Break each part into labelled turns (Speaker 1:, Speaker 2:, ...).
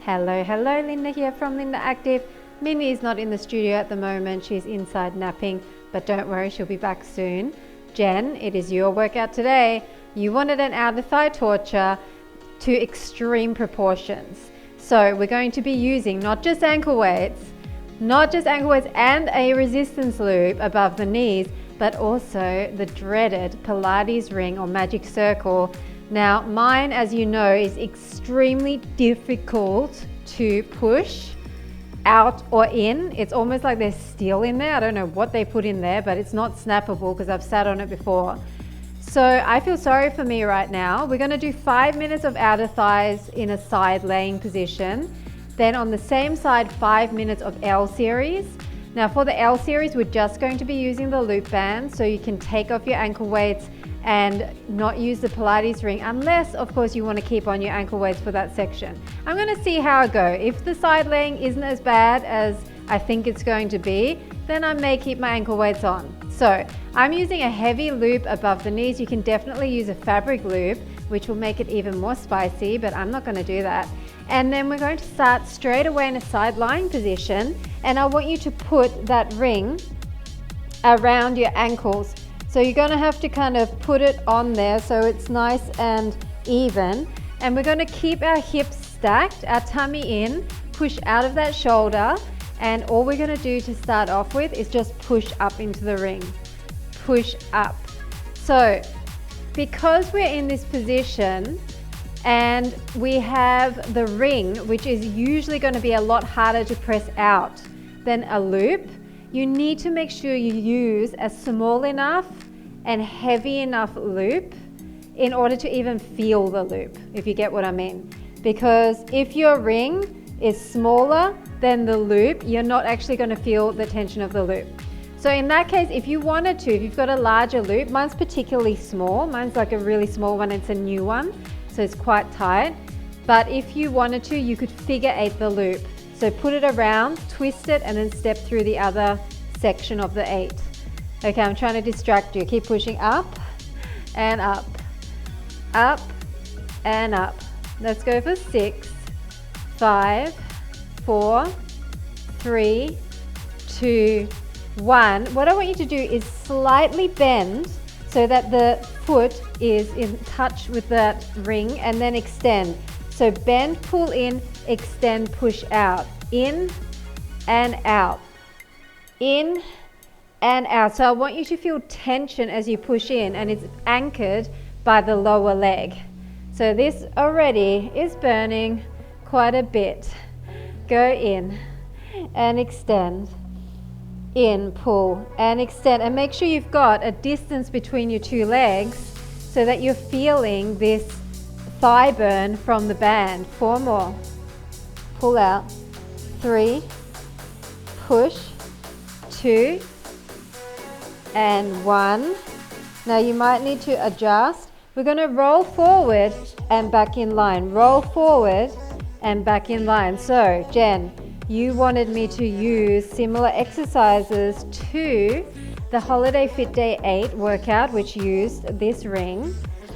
Speaker 1: Hello, Linda here from Linda Active. Minnie is not in the studio at the moment, she's inside napping, but don't worry, she'll be back soon. Jen, it is your workout today. You wanted an outer thigh torture to extreme proportions. So we're going to be using not just ankle weights and a resistance loop above the knees, but also the dreaded Pilates ring or magic circle. Now mine, as you know, is extremely difficult to push out or in. It's almost like there's steel in there. I don't know what they put in there, but it's not snappable because I've sat on it before. So I feel sorry for me right now. We're going to do 5 minutes of outer thighs in a side laying position. Then on the same side, 5 minutes of L series. Now for the L series, we're just going to be using the loop band, so you can take off your ankle weights and not use the Pilates ring, unless of course you want to keep on your ankle weights for that section. I'm going to see how I go. If the side laying isn't as bad as I think it's going to be, then I may keep my ankle weights on. So I'm using a heavy loop above the knees. You can definitely use a fabric loop, which will make it even more spicy, but I'm not going to do that. And then we're going to start straight away in a side lying position, and I want you to put that ring around your ankles. So you're going to have to kind of put it on there so it's nice and even. And we're going to keep our hips stacked, our tummy in, push out of that shoulder. And all we're going to do to start off with is just push up into the ring. Push up. So because we're in this position and we have the ring, which is usually going to be a lot harder to press out than a loop, you need to make sure you use a small enough and heavy enough loop in order to even feel the loop, if you get what I mean. Because if your ring is smaller than the loop, you're not actually going to feel the tension of the loop. So in that case, if you wanted to, if you've got a larger loop, mine's particularly small, mine's like a really small one, it's a new one, so it's quite tight. But if you wanted to, you could figure eight the loop. So put it around, twist it, and then step through the other section of the 8. Okay, I'm trying to distract you. Keep pushing up and up, up and up. Let's go for 6, 5, 4, 3, 2, 1. What I want you to do is slightly bend so that the foot is in touch with that ring, and then extend. So bend, pull in, extend, push out, in and out, in and out. So I want you to feel tension as you push in, and it's anchored by the lower leg. So this already is burning quite a bit. Go in and extend, in, pull and extend, and make sure you've got a distance between your two legs so that you're feeling this thigh burn from the band. 4 more. Pull out. 3, push, 2, and 1. Now you might need to adjust. We're going to roll forward and back in line. Roll forward and back in line. So Jen, you wanted me to use similar exercises to the Holiday Fit Day 8 workout, which used this ring.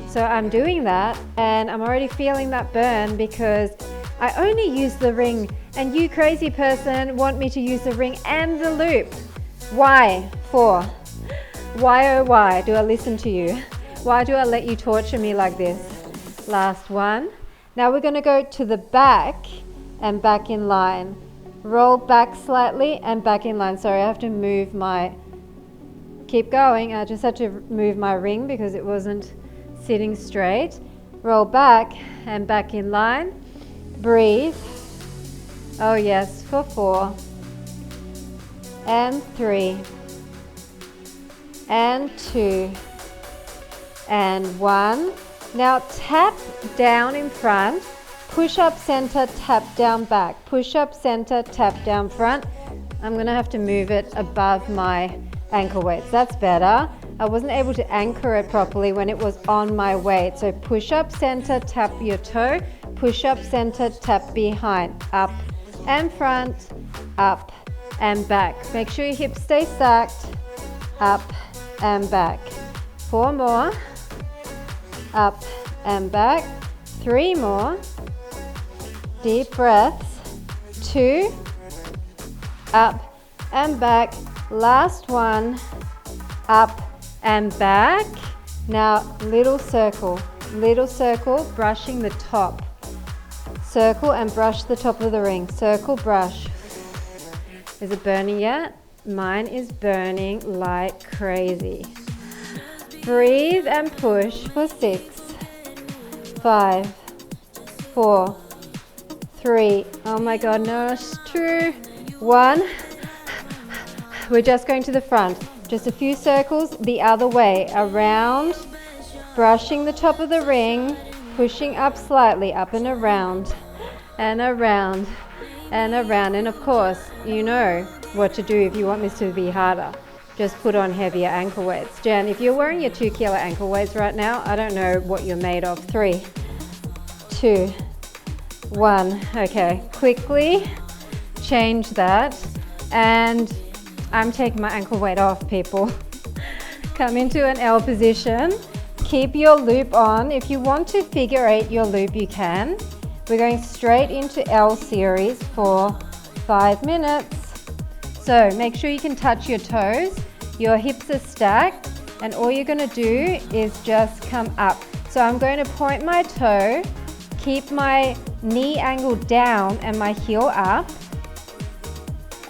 Speaker 1: So I'm doing that, and I'm already feeling that burn because I only use the ring, and you crazy person want me to use the ring and the loop. Why? Why oh why do I listen to you? Why do I let you torture me like this? Last one. Now we're going to go to the back and back in line. Roll back slightly and back in line. Sorry, I have to move my... Keep going. I just had to move my ring because it wasn't sitting straight. Roll back and back in line. Breathe. Oh yes, for 4 and 3 and 2 and 1. Now tap down in front, push up center, tap down back, push up center, tap down front. I'm gonna have to move it above my ankle weights. That's better. I wasn't able to anchor it properly when it was on my weight. So push up center, tap your toe, push up center, tap behind, up and front, up and back. Make sure your hips stay stacked, up and back. 4 more, up and back. 3 more, Deep breaths. 2, up and back. Last one, up and back. Now little circle, brushing the top. Circle and brush the top of the ring. Circle, brush. Is it burning yet? Mine is burning like crazy. Breathe and push for 6, 5, 4, 3. Oh my God, no, 2, 1. We're just going to the front. Just a few circles the other way, around, brushing the top of the ring, pushing up slightly, up and around, and around, and around. And of course, you know what to do if you want this to be harder. Just put on heavier ankle weights. Jen, if you're wearing your 2 kilo ankle weights right now, I don't know what you're made of. 3, 2, 1. Okay, quickly change that. And I'm taking my ankle weight off, people. Come into an L position. Keep your loop on. If you want to figure 8 your loop, you can. We're going straight into L series for 5 minutes. So make sure you can touch your toes. Your hips are stacked, and all you're going to do is just come up. So I'm going to point my toe, keep my knee angled down and my heel up,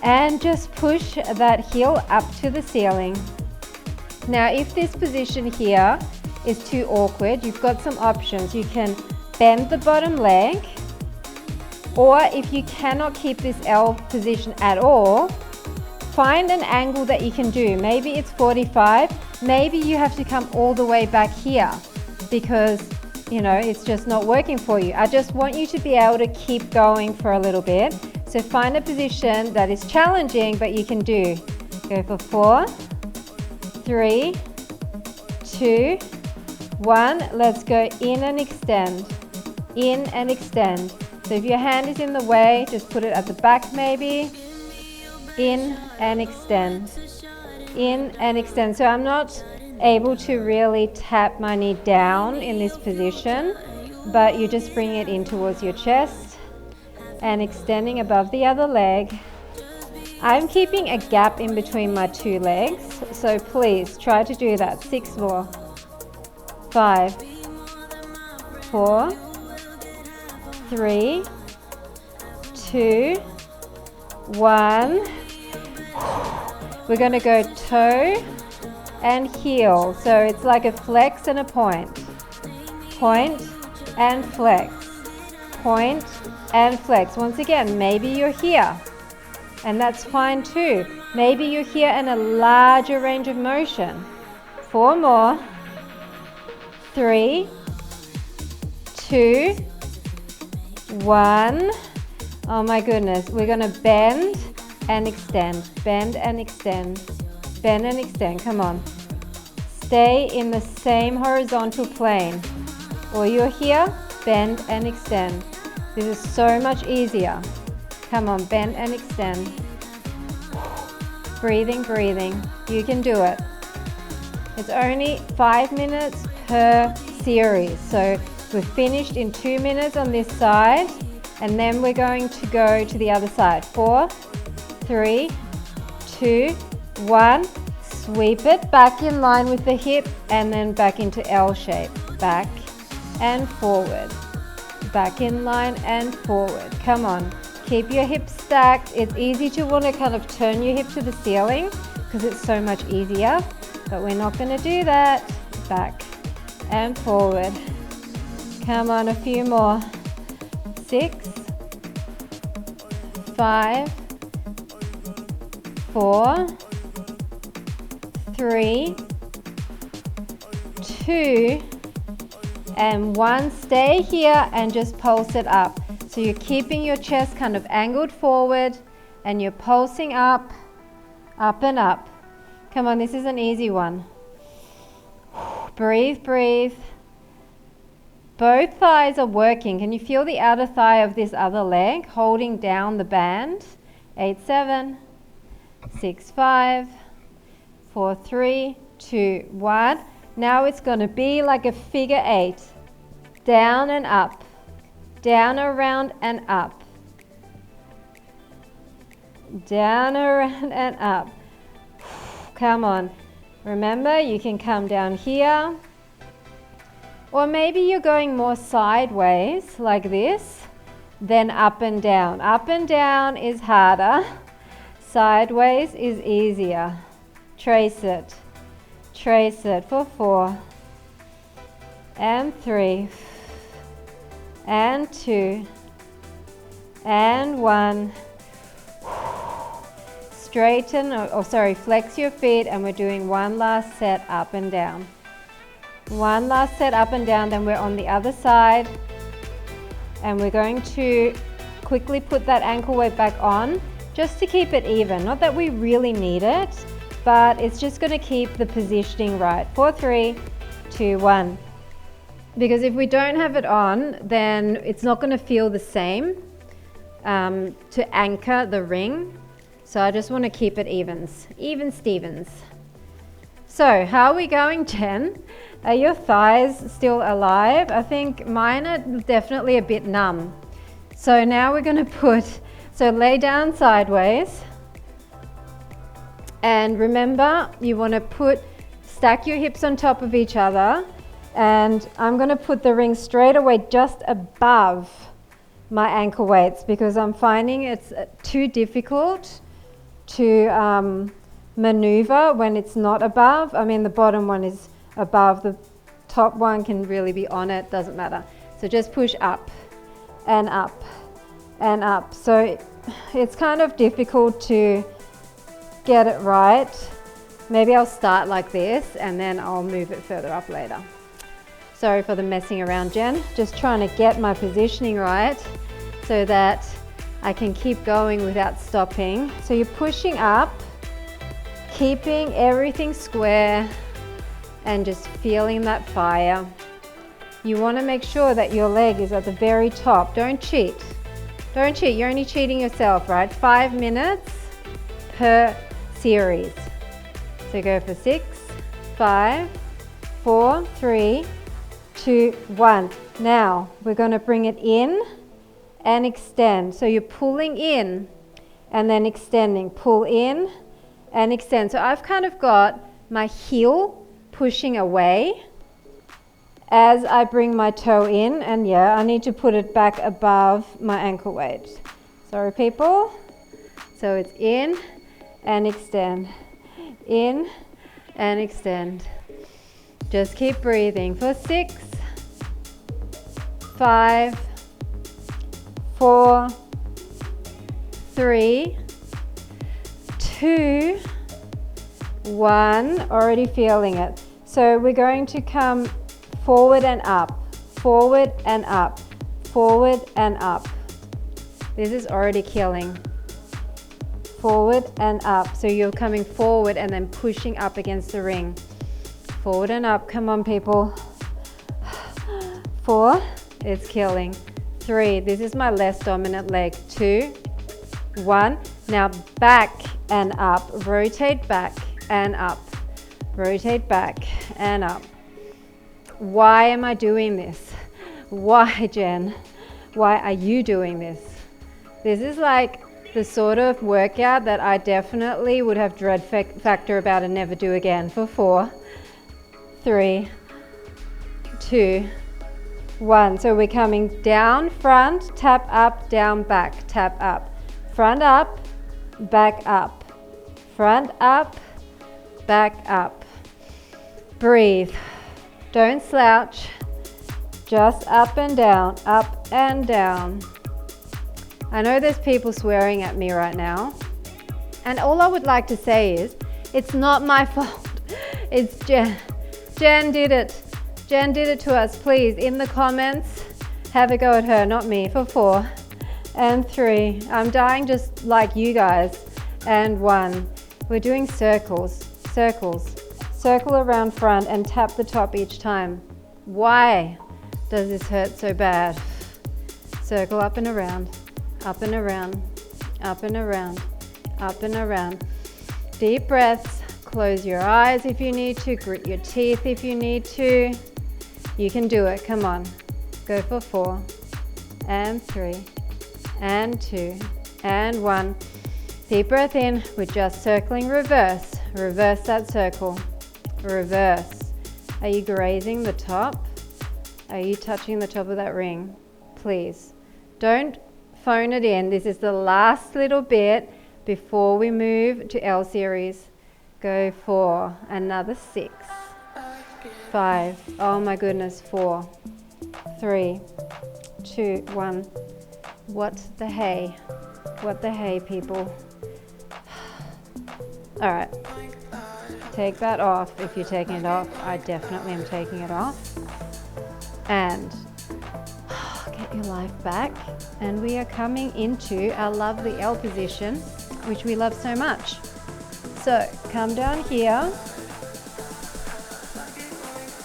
Speaker 1: and just push that heel up to the ceiling. Now, if this position here is too awkward, you've got some options. You can bend the bottom leg, or if you cannot keep this L position at all, find an angle that you can do. Maybe it's 45, maybe you have to come all the way back here because, you know, it's just not working for you. I just want you to be able to keep going for a little bit. So find a position that is challenging, but you can do. Go for 4, 3, 2, 1. Let's go in and extend. In and extend. So if your hand is in the way, just put it at the back maybe. In and extend. In and extend. So I'm not able to really tap my knee down in this position, but you just bring it in towards your chest and extending above the other leg. I'm keeping a gap in between my 2 legs, so please try to do that. 6 more. 5, 4, 3, 2, 1. We're going to go toe and heel. So it's like a flex and a point. Point and flex. Point and flex. Once again, maybe you're here, and that's fine too. Maybe you're here in a larger range of motion. 4 more. 3, 2, 1. Oh my goodness. We're going to bend and extend. Bend and extend. Bend and extend. Come on. Stay in the same horizontal plane. Or you're here, bend and extend. This is so much easier. Come on, bend and extend. Breathing, breathing. You can do it. It's only 5 minutes per series. So we're finished in 2 minutes on this side, and then we're going to go to the other side. 4, 3, 2, 1. Sweep it back in line with the hip and then back into L shape. Back and forward. Back in line and forward. Come on. Keep your hips stacked. It's easy to want to kind of turn your hip to the ceiling because it's so much easier, but we're not going to do that. Back and forward. Come on, a few more. 6, 5, 4, 3, 2, and 1. Stay here and just pulse it up. So you're keeping your chest kind of angled forward and you're pulsing up, up and up. Come on, this is an easy one. Breathe, breathe. Both thighs are working. Can you feel the outer thigh of this other leg holding down the band? 8, 7, 6, 5, 4, 3, 2, 1. Now it's going to be like a figure 8. Down and up. down, around, and up. Down, around, and up. Come on. Remember, you can come down here. Or maybe you're going more sideways, like this, then up and down. Up and down is harder. Sideways is easier. Trace it. Trace it for 4. And 3. And 2. And 1. Straighten, flex your feet, and we're doing one last set up and down. One last set up and down, then we're on the other side. And we're going to quickly put that ankle weight back on, just to keep it even. Not that we really need it, but it's just going to keep the positioning right. 4, 3, 2, 1. Because if we don't have it on, then it's not going to feel the same to anchor the ring. So I just want to keep it even Stevens. So how are we going, Jen? Are your thighs still alive? I think mine are definitely a bit numb. So now we're going to lay down sideways. And remember, you want to stack your hips on top of each other. And I'm going to put the ring straight away just above my ankle weights, because I'm finding it's too difficult to maneuver when it's not above. I mean, the bottom one is above, the top one can really be on it, doesn't matter. So just push up and up and up. So it's kind of difficult to get it right. Maybe I'll start like this and then I'll move it further up later. Sorry for the messing around, Jen. Just trying to get my positioning right so that I can keep going without stopping. So you're pushing up, keeping everything square and just feeling that fire. You want to make sure that your leg is at the very top. Don't cheat. Don't cheat. You're only cheating yourself, right? 5 minutes per series. So go for 6, 5, 4, 3, 2, 1. Now we're going to bring it in and extend. So you're pulling in and then extending. Pull in and extend. So I've kind of got my heel pushing away as I bring my toe in, and yeah, I need to put it back above my ankle weight. Sorry, people. So it's in and extend. In and extend. Just keep breathing for 6, 5, 4, 3, 2, 1. Already feeling it. So we're going to come forward and up, forward and up, forward and up. This is already killing. Forward and up. So you're coming forward and then pushing up against the ring. Forward and up. Come on, people. 4. It's killing. 3. This is my less dominant leg. 2, 1. Now back and up. Rotate back and up. Rotate back and up. Why am I doing this? Why, Jen? Why are you doing this? This is like the sort of workout that I definitely would have dread factor about and never do again. For 4, 3, 2, 1. So we're coming down, front, tap up, down, back, tap up. Front up, back up. Front up, back up. Breathe. Don't slouch. Just up and down, up and down. I know there's people swearing at me right now. And all I would like to say is, it's not my fault. It's Jen. Jen did it. Jen did it to us. Please, in the comments, have a go at her, not me. For 4 and 3. I'm dying just like you guys. And 1. We're doing circles, circles. Circle around front and tap the top each time. Why does this hurt so bad? Circle up and around, up and around, up and around, up and around. Deep breaths. Close your eyes if you need to. Grit your teeth if you need to. You can do it. Come on. Go for 4 and 3, and 2, and 1. Deep breath in. We're just circling reverse. Reverse that circle. Reverse. Are you grazing the top? Are you touching the top of that ring? Please. Don't phone it in. This is the last little bit before we move to L series. Go for another 6, 5, oh my goodness, 4, 3, 2, 1. What the hey? What the hey, people? All right, take that off if you're taking it off. I definitely am taking it off. And get your life back. And we are coming into our lovely L position, which we love so much. So come down here.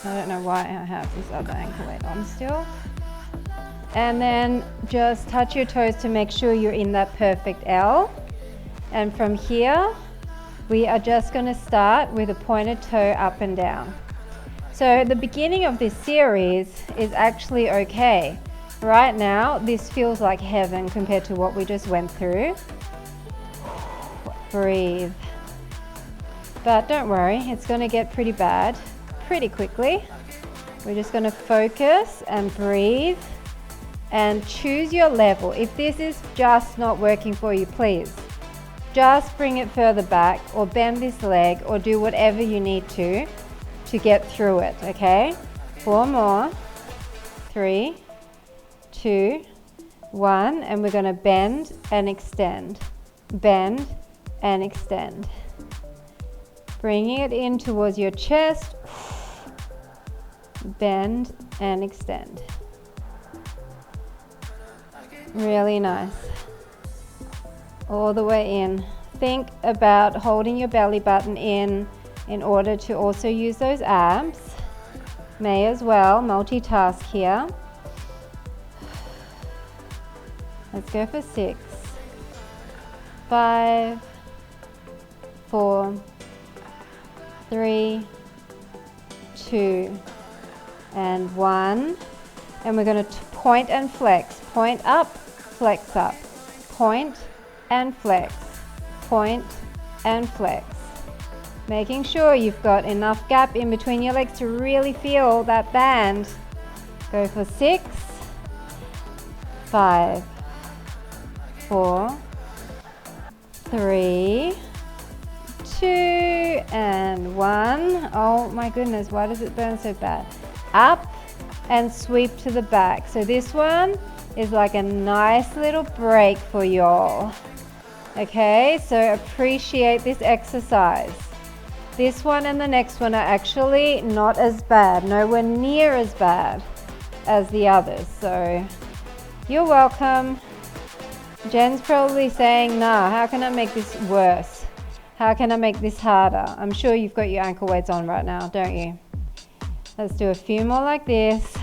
Speaker 1: I don't know why I have this other ankle weight on still. And then just touch your toes to make sure you're in that perfect L. And from here, we are just going to start with a pointed toe up and down. So the beginning of this series is actually okay. Right now, this feels like heaven compared to what we just went through. Breathe. But don't worry, it's going to get pretty bad pretty quickly. We're just going to focus and breathe and choose your level. If this is just not working for you, please just bring it further back or bend this leg or do whatever you need to get through it, okay? 4 more. 3, 2, 1, and we're going to bend and extend. Bend and extend. Bringing it in towards your chest. Bend and extend. Really nice. All the way in. Think about holding your belly button in order to also use those abs. May as well multitask here. Let's go for 6, 5, 4, 3, 2, and 1. And we're going to point and flex. Point up, flex up. Point and flex. Point and flex. Making sure you've got enough gap in between your legs to really feel that band. Go for 6, 5, 4, 3, 2, and 1. Oh my goodness, why does it burn so bad? Up and sweep to the back. So this one is like a nice little break for y'all. Okay, so appreciate this exercise. This one and the next one are actually not as bad, nowhere near as bad as the others. So you're welcome. Jen's probably saying, nah, how can I make this worse? How can I make this harder? I'm sure you've got your ankle weights on right now, don't you? Let's do a few more like this.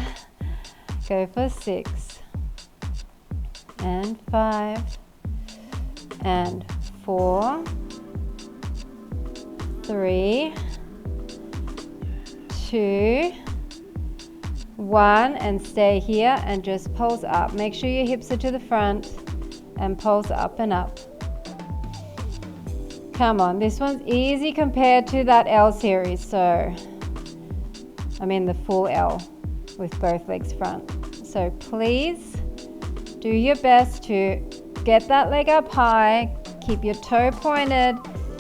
Speaker 1: Go for 6, and 5, and 4, 3, 2, 1, and stay here and just pulse up. Make sure your hips are to the front and pulse up and up. Come on, this one's easy compared to that L series. So, I mean the full L with both legs front. So please do your best to get that leg up high, keep your toe pointed,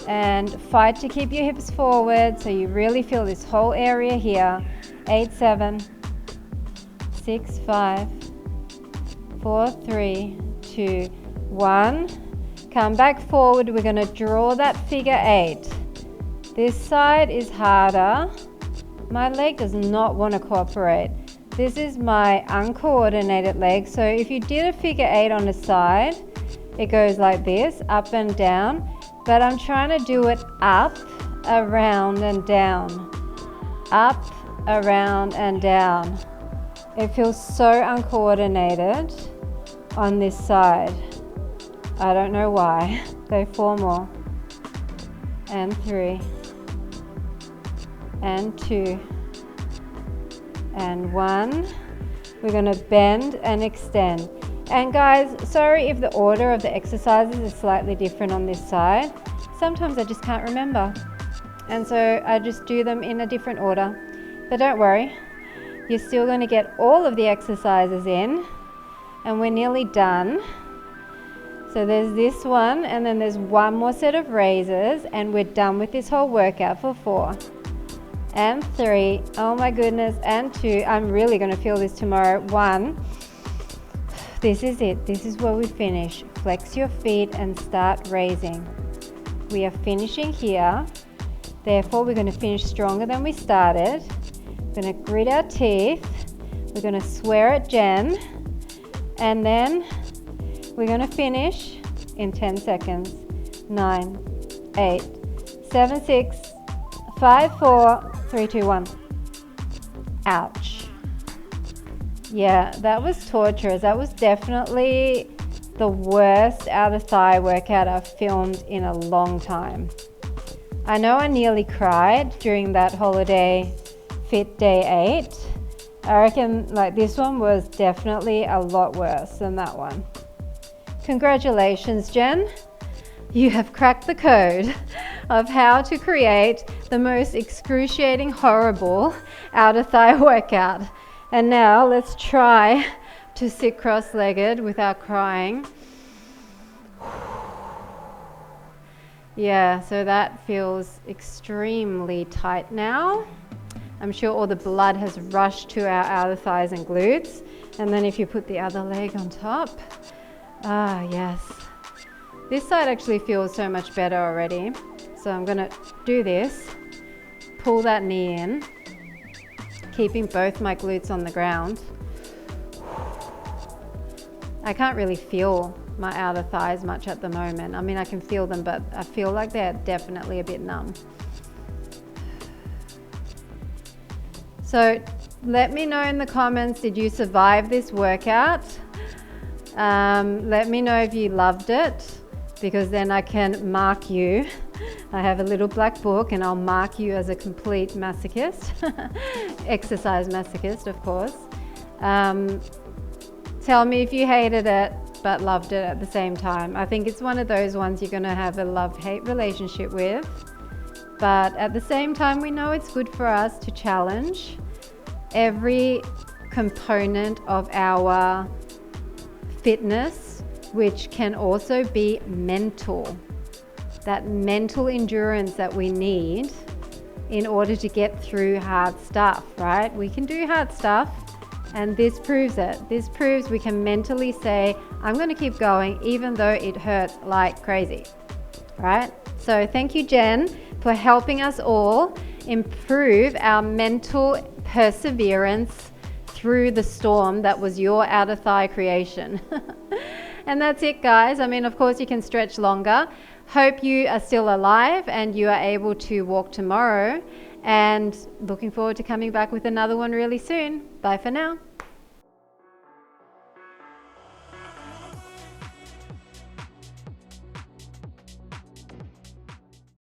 Speaker 1: and fight to keep your hips forward so you really feel this whole area here. 8, 7, 6, 5, 4, 3, 2, 1. Come back forward. We're going to draw that figure 8. This side is harder. My leg does not want to cooperate. This is my uncoordinated leg. So if you did a figure 8 on the side, it goes like this, up and down. But I'm trying to do it up, around, and down. Up, around, and down. It feels so uncoordinated on this side. I don't know why. Go 4 more. And 3. And 2. And 1. We're going to bend and extend. And guys, sorry if the order of the exercises is slightly different on this side. Sometimes I just can't remember. And so I just do them in a different order. But don't worry, you're still going to get all of the exercises in, and we're nearly done. So there's this one, and then there's one more set of raises, and we're done with this whole workout for 4 and 3. Oh my goodness, and 2. I'm really going to feel this tomorrow. 1. This is it. This is where we finish. Flex your feet and start raising. We are finishing here. Therefore, we're going to finish stronger than we started. We're going to grit our teeth. We're going to swear at Jen. And then we're going to finish in 10 seconds. 9, 8, 7, 6, 5, 4, 3, 2, 1. Ouch. Yeah, that was torturous. That was definitely the worst outer thigh workout I've filmed in a long time. I know I nearly cried during that holiday fit day 8. I reckon like this one was definitely a lot worse than that one. Congratulations, Jen. You have cracked the code of how to create the most excruciating, horrible outer thigh workout. And now let's try to sit cross-legged without crying. Yeah, so that feels extremely tight now. I'm sure all the blood has rushed to our outer thighs and glutes. And then if you put the other leg on top, yes. This side actually feels so much better already. So I'm gonna do this, pull that knee in, keeping both my glutes on the ground. I can't really feel my outer thighs much at the moment. I mean, I can feel them, but I feel like they're definitely a bit numb. So let me know in the comments, did you survive this workout? Let me know if you loved it, because then I can mark you. I have a little black book and I'll mark you as a complete masochist. Exercise masochist, of course. Tell me if you hated it but loved it at the same time. I think it's one of those ones you're going to have a love-hate relationship with. But at the same time, we know it's good for us to challenge every component of our fitness, which can also be mental. That mental endurance that we need in order to get through hard stuff, right? We can do hard stuff, and this proves it. This proves we can mentally say, I'm going to keep going even though it hurts like crazy, right? So thank you, Jen, for helping us all improve our mental perseverance through the storm that was your outer thigh creation. And that's it, guys. I mean, of course, you can stretch longer. Hope you are still alive and you are able to walk tomorrow. And looking forward to coming back with another one really soon. Bye for now.